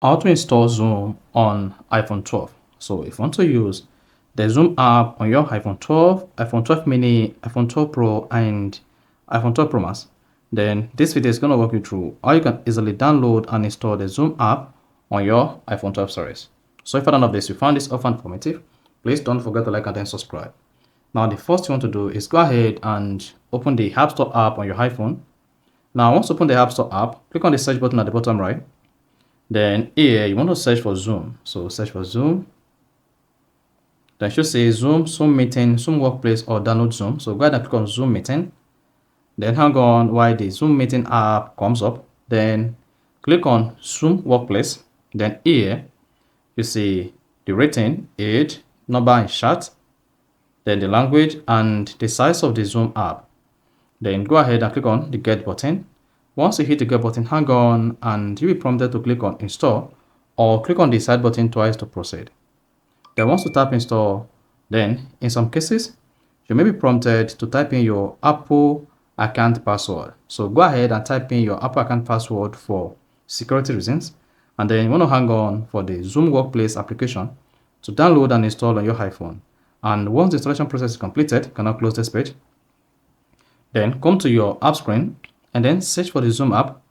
How to install Zoom on iPhone 12. So if you want to use the Zoom app on your iPhone 12, iPhone 12 mini, iPhone 12 Pro, and iPhone 12 Pro Max, then this video is going to walk you through how you can easily download and install the Zoom app on your iPhone 12 series. So if you don't know this, you found this often informative, please don't forget to like and then subscribe. Now the first thing you want to do is go ahead and open the App Store app on your iPhone. Now once you open the App Store app, click on the search button at the bottom right. Then here you want to search for Zoom. So search for Zoom. Then it should say Zoom, Zoom Meeting, Zoom Workplace, or download Zoom. So go ahead and click on Zoom Meeting. Then hang on while the Zoom Meeting app comes up. Then click on Zoom Workplace. Then here you see the rating, age, number in chat, then the language and the size of the Zoom app. Then go ahead and click on the Get button. Once you hit the Get button, hang on and you'll be prompted to click on Install or click on the side button twice to proceed. Then once you tap Install, then in some cases, you may be prompted to type in your Apple account password. So go ahead and type in your Apple account password for security reasons. And then you want to hang on for the Zoom Workplace application to download and install on your iPhone. And once the installation process is completed, you can now close this page. Then come to your app screen and then search for the Zoom app.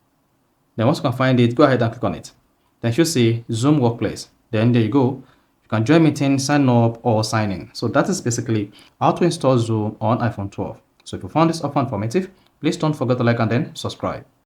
Then once you can find it, go ahead and click on it. Then you see Zoom Workplace. Then there you go. You can join meetings, sign up, or sign in. So that is basically how to install Zoom on iPhone 12. So if you found this offer informative, please don't forget to like and then subscribe.